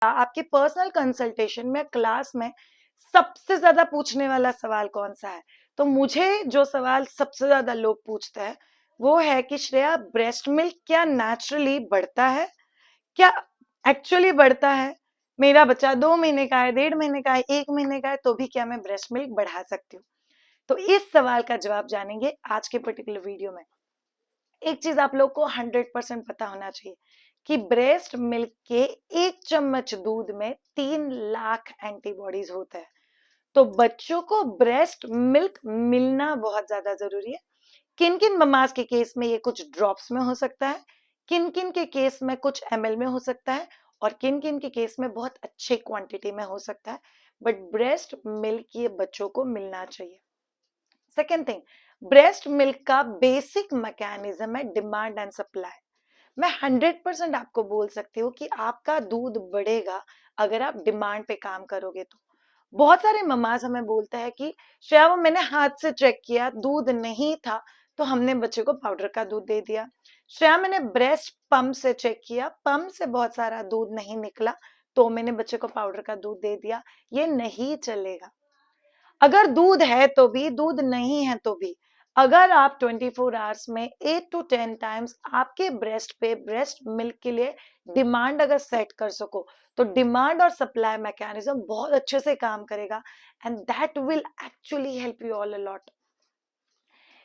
आपके personal consultation में class में सबसे ज्यादा पूछने वाला सवाल कौन सा है? तो मुझे जो सवाल सबसे ज्यादा लोग पूछते हैं वो है कि श्रेया, ब्रेस्ट मिल्क क्या नेचुरली बढ़ता है? क्या एक्चुअली बढ़ता है? मेरा बच्चा 2 महीने का है, 1.5 महीने का है, 1 महीने का है, तो भी क्या मैं ब्रेस्ट मिल्क बढ़ा सकती हूँ? तो इस सवाल का जवाब जानेंगे आज के पर्टिकुलर वीडियो में। एक चीज आप लोग को 100% पता होना चाहिए कि ब्रेस्ट मिल्क के 1 चम्मच दूध में 3 लाख एंटीबॉडीज होते हैं। तो बच्चों को ब्रेस्ट मिल्क मिलना बहुत ज्यादा जरूरी है। किन किन ममाज के केस में ये कुछ ड्रॉप्स में हो सकता है, किन किन के केस में कुछ ml में हो सकता है, और किन किन के केस में बहुत अच्छे क्वांटिटी में हो सकता है, बट ब्रेस्ट मिल्क ये बच्चों को मिलना चाहिए। सेकेंड थिंग, ब्रेस्ट मिल्क का बेसिक मैकेनिज्म है डिमांड एंड सप्लाई। मैं 100% आपको बोल सकती हूँ कि आपका दूध बढ़ेगा अगर आप डिमांड पे काम करोगे। तो बहुत सारे ममाज हमें बोलते हैं कि श्रेया, वो मैंने हाथ से चेक किया, दूध नहीं था तो हमने बच्चे को पाउडर का दूध दे दिया। श्रेया, मैंने ब्रेस्ट पंप से चेक किया, पंप से बहुत सारा दूध नहीं निकला तो मैंने बच्चे को पाउडर का दूध दे दिया। ये नहीं चलेगा। अगर दूध है तो भी, दूध नहीं है तो भी, अगर आप 24 आवर्स में 8 to 10 टाइम्स आपके ब्रेस्ट पे ब्रेस्ट मिल्क के लिए डिमांड अगर सेट कर सको तो डिमांड और सप्लाई मैकेनिज्म बहुत अच्छे से काम करेगा, and that will actually help you all a lot.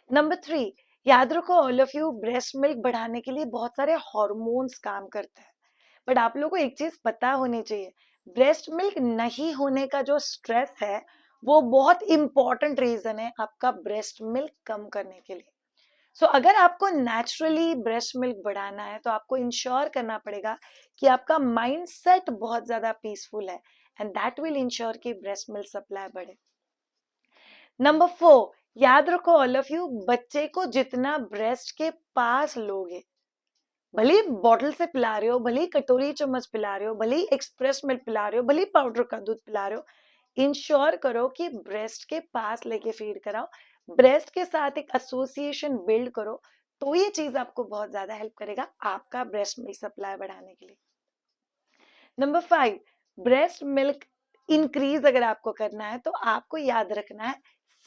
Number 3, याद रखो all of you, breast milk बढ़ाने के लिए बहुत सारे हॉर्मोन्स काम करते हैं, बट आप लोगों को एक चीज पता होनी चाहिए, ब्रेस्ट मिल्क नहीं होने का जो स्ट्रेस है वो बहुत इंपॉर्टेंट रीजन है आपका ब्रेस्ट मिल्क कम करने के लिए। सो अगर आपको नेचुरली ब्रेस्ट मिल्क बढ़ाना है तो आपको इंश्योर करना पड़ेगा कि आपका माइंड सेट बहुत ज्यादा पीसफुल है, एंड दैट विल इंश्योर कि ब्रेस्ट मिल्क सप्लाई बढ़े। नंबर 4, याद रखो ऑल ऑफ यू, बच्चे को जितना ब्रेस्ट के पास लोगे, भले ही बॉटल से पिला रहे हो, भले ही कटोरी चम्मच पिला रहे हो, भले ही एक्सप्रेस मिल्क पिला रहे हो, भले ही पाउडर का दूध पिला रहे हो, इंश्योर करो कि ब्रेस्ट के पास लेके फीड कराओ, ब्रेस्ट के साथ एक एसोसिएशन बिल्ड करो, तो ये चीज आपको बहुत ज्यादा हेल्प करेगा आपका ब्रेस्ट मिल्क सप्लाई बढ़ाने के लिए। नंबर 5, ब्रेस्ट मिल्क इंक्रीज अगर आपको करना है तो आपको याद रखना है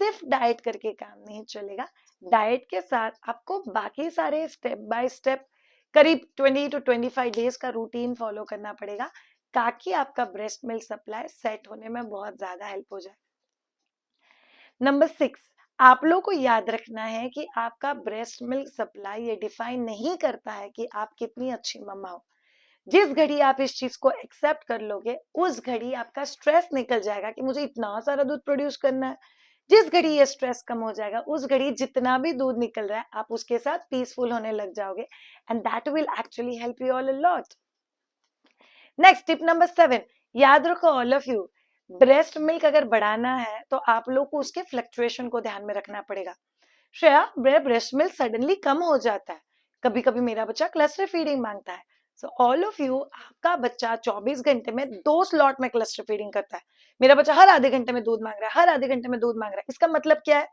सिर्फ डाइट करके काम नहीं चलेगा, डाइट के साथ आपको बाकी सारे स्टेप बाय स्टेप करीब 20 to 25 डेज का रूटीन फॉलो करना पड़ेगा ताकि आपका ब्रेस्ट मिल्क सप्लाई सेट होने में बहुत ज्यादा हेल्प हो जाए। नंबर 6, आप लोग को याद रखना है कि आपका ब्रेस्ट मिल्क सप्लाई ये डिफाइन नहीं करता है कि आप कितनी अच्छी मम्मा हो। जिस घड़ी आप इस चीज को एक्सेप्ट कर लोगे उस घड़ी आपका स्ट्रेस निकल जाएगा कि मुझे इतना सारा दूध प्रोड्यूस करना है। जिस घड़ी ये स्ट्रेस कम हो जाएगा उस घड़ी जितना भी दूध निकल रहा है आप उसके साथ पीसफुल होने लग जाओगे, and that will actually help you all a lot. Next tip number 7, याद रखो all of you, breast milk अगर बढ़ाना है तो आप लोग को उसके फ्लक्चुएशन को ध्यान में रखना पड़ेगा। श्रेया, ब्रेस्ट मिल्क सडनली कम हो जाता है, कभी कभी मेरा बच्चा क्लस्टर फीडिंग मांगता है। सो ऑल ऑफ यू, आपका बच्चा 24 घंटे में 2 स्लॉट में क्लस्टर फीडिंग करता है। मेरा बच्चा हर आधे घंटे में दूध मांग रहा है, हर आधे घंटे में दूध मांग रहा है, इसका मतलब क्या है?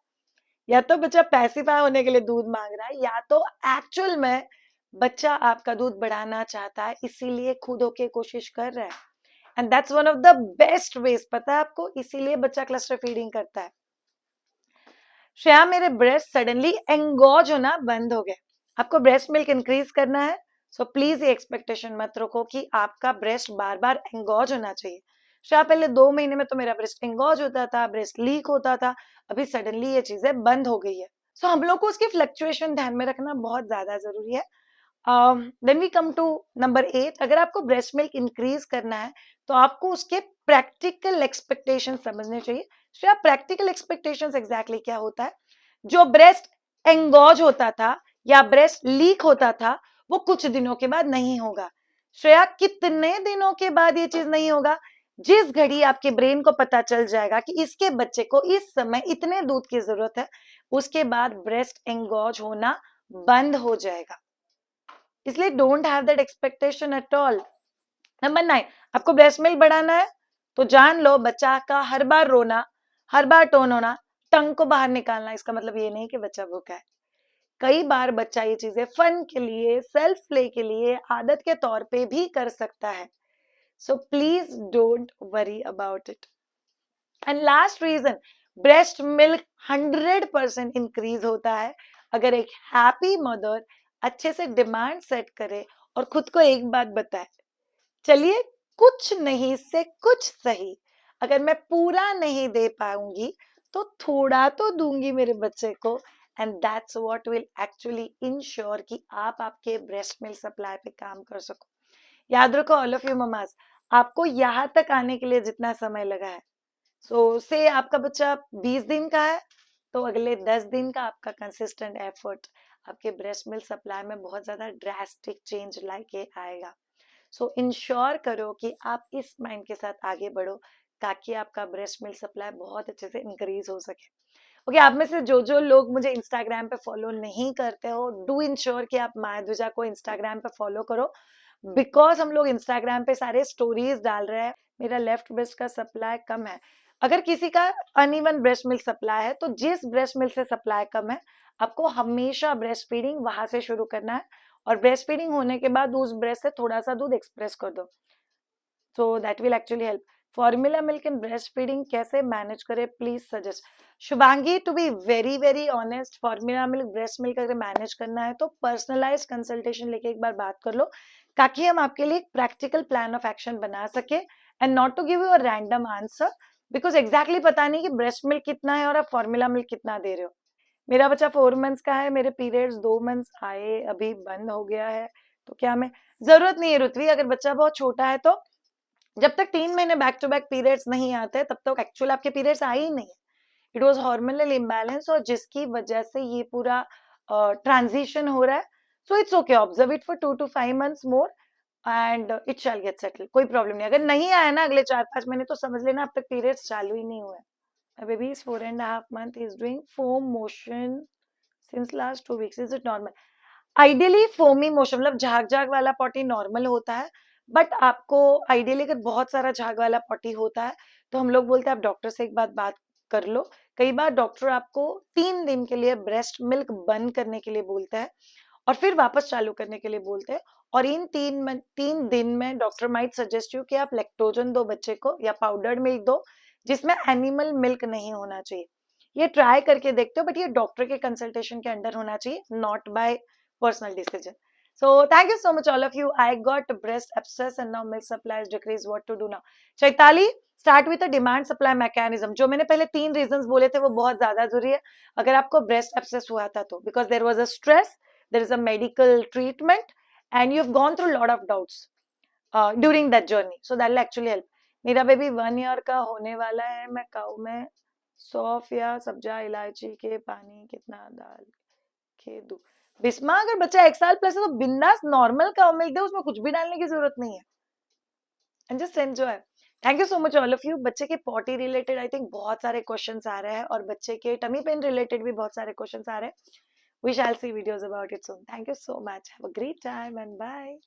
या तो बच्चा पैसिफाई होने के लिए दूध मांग रहा है, या तो एक्चुअल में बच्चा आपका दूध बढ़ाना चाहता है इसीलिए खुद होके कोशिश कर रहा है, and that's one of the best veg, पता है आपको, इसीलिए बच्चा क्लस्टर फीडिंग करता है। श्रेया, मेरे ब्रेस्ट सडनली एंगोज होना बंद हो गए, आपको ब्रेस्ट मिल्क इंक्रीज करना है, सो प्लीज ये एक्सपेक्टेशन मत रखो कि आपका ब्रेस्ट बार बार एंगोज होना चाहिए। श्रेया, पहले 2 महीने में तो मेरा ब्रेस्ट एंगोज होता था, ब्रेस्ट लीक होता था, अभी सडनली ये चीजें बंद हो गई है। सो हम लोग को उसकी फ्लक्चुएशन ध्यान में रखना बहुत ज्यादा जरूरी है। Then we come to number 8, अगर आपको ब्रेस्ट मिल्क इंक्रीज करना है तो आपको उसके प्रैक्टिकल एक्सपेक्टेशन समझने चाहिए। श्रेया, प्रैक्टिकल एक्सपेक्टेशंस एग्जैक्टली क्या होता है? जो ब्रेस्ट एंगोज होता था या ब्रेस्ट लीक होता था वो कुछ दिनों के बाद नहीं होगा। श्रेया, कितने दिनों के बाद ये चीज नहीं होगा? जिस घड़ी आपके ब्रेन को पता चल जाएगा कि इसके बच्चे को इस समय इतने दूध की जरूरत है, उसके बाद ब्रेस्ट एंगोज होना बंद हो जाएगा। इसलिए don't have that expectation at all. Number 9, आपको ब्रेस्ट मिल्क बढ़ाना है तो जान लो बच्चा का हर बार रोना, हर बार टोन होना, टंग को बाहर निकालना, इसका मतलब ये नहीं कि बच्चा भूखा है। कई बार बच्चा ये चीजें फन के लिए, सेल्फ प्ले के लिए, आदत के तौर पे भी कर सकता है। So please don't worry about it. And last reason, breast milk 100% increase होता है अगर एक हैप्पी मदर अच्छे से डिमांड सेट करे और खुद को एक बात बताए, चलिए कुछ नहीं से कुछ सही, अगर मैं पूरा नहीं दे पाऊंगी तो थोड़ा तो दूंगी मेरे बच्चे को, and that's what will actually ensure कि आप आपके ब्रेस्ट मिल्क सप्लाई पे काम कर सको। याद रखो ऑल ऑफ यू ममास, आपको यहाँ तक आने के लिए जितना समय लगा है, से आपका बच्चा 20 दिन का है तो अगले 10 दिन का आपका कंसिस्टेंट एफर्ट आपके ब्रेस्ट मिल्क सप्लाई में बहुत ज्यादा ड्रास्टिक चेंज लाके आएगा। सो इंश्योर करो कि आप इस माइंड के साथ आगे बढ़ो ताकि आपका ब्रेस्ट मिल्क सप्लाई बहुत अच्छे से इंक्रीज हो सके। ओके, आप में से जो लोग मुझे इंस्टाग्राम पे फॉलो नहीं करते हो, डू इंश्योर कि आप मायाध्वजा को इंस्टाग्राम पे फॉलो करो, बिकॉज हम लोग इंस्टाग्राम पे सारे स्टोरीज डाल रहे हैं। मेरा लेफ्ट ब्रेस्ट का सप्लाई कम है, अगर किसी का अनइवन ब्रेस्ट मिल्क सप्लाई है तो जिस ब्रेस्ट मिल्क से सप्लाई कम है आपको हमेशा ब्रेस्ट फीडिंग वहां से शुरू करना है, और ब्रेस्ट फीडिंग होने के बाद उस ब्रेस्ट से थोड़ा सा दूध एक्सप्रेस कर दो, so that will actually help. Formula milk in breast feeding कैसे मैनेज करें, please suggest. Shubhangi, to be very very honest, formula milk breast milk अगर मैनेज करना है तो पर्सनलाइज कंसल्टेशन लेके एक बार बात कर लो ताकि हम आपके लिए एक प्रैक्टिकल प्लान ऑफ एक्शन बना सके, and not to give you a random answer, because exactly पता नहीं कि ब्रेस्ट मिल्क कितना है और आप फॉर्मूला मिल्क कितना दे रहे हो। मेरा बच्चा 4 मंथ्स का है, मेरे पीरियड्स 2 मंथ्स आए, अभी बंद हो गया है, तो क्या मैं, जरूरत नहीं है रुतवी, अगर बच्चा बहुत छोटा है तो जब तक 3 महीने बैक टू बैक पीरियड्स नहीं आते तब तक एक्चुअल आपके पीरियड्स आए ही नहीं है। इट वॉज हार्मोनल इम्बैलेंस, और जिसकी वजह से ये पूरा ट्रांजिशन हो रहा है। So it's okay, observe it for 2 to 5 months more and it shall get settle, कोई प्रॉब्लम नहीं। अगर नहीं आया ना अगले 4-5 महीने तो समझ लेना अब तक पीरियड्स चालू ही नहीं हुए। My baby is 4.5 months. He is doing foam motion since last 2 weeks. Is it normal? Ideally foamy motion मतलब झाग झाग वाला पॉटी नॉर्मल होता है, बट आपको आइडियली अगर बहुत सारा झाग वाला पॉटी होता है तो हम लोग बोलते हैं आप डॉक्टर से एक बात कर लो। कई बार डॉक्टर आपको 3 दिन के लिए ब्रेस्ट मिल्क बंद करने के लिए बोलता है और फिर वापस चालू करने के लिए बोलते हैं, और इन 3 दिन में डॉक्टर माइट सजेस्ट यू कि आप लैक्टोजन दो बच्चे को या पाउडर्ड मिल्क दो जिसमें एनिमल मिल्क नहीं होना चाहिए। ये ट्राई करके देखते हो, बट ये डॉक्टर के कंसल्टेशन के अंडर होना चाहिए, not by personal decision. So thank you so much all of you. I got breast abscess and now milk supply is decreased. What to do now? Chaitali, start with a demand supply mechanism. जो मैंने पहले 3 reasons बोले थे वो बहुत ज्यादा जरूरी है अगर आपको breast abscess हुआ था तो, because there was a stress, there is a medical treatment and you've gone through a lot of doubts during that journey. So that will actually help. मेरा बेबी 1 year का होने वाला है, मैं काऊ में सौंफ या सब्जा इलायची के पानी कितना डाल के दूं? बिस्मा, अगर बच्चा 1 साल प्लस है तो बिंदास नॉर्मल काउ मिल्क दे, उसमें कुछ भी डालने की जरूरत नहीं है, and just enjoy. Thank you so much all of you. बच्चे के पॉटी रिलेटेड आई थिंक बहुत सारे क्वेश्चंस आ रहे हैं और बच्चे के टमी पेन रिलेटेड भी बहुत सारे क्वेश्चंस आ रहे हैं। We shall see videos about it soon. Thank you so much, have a great time and bye.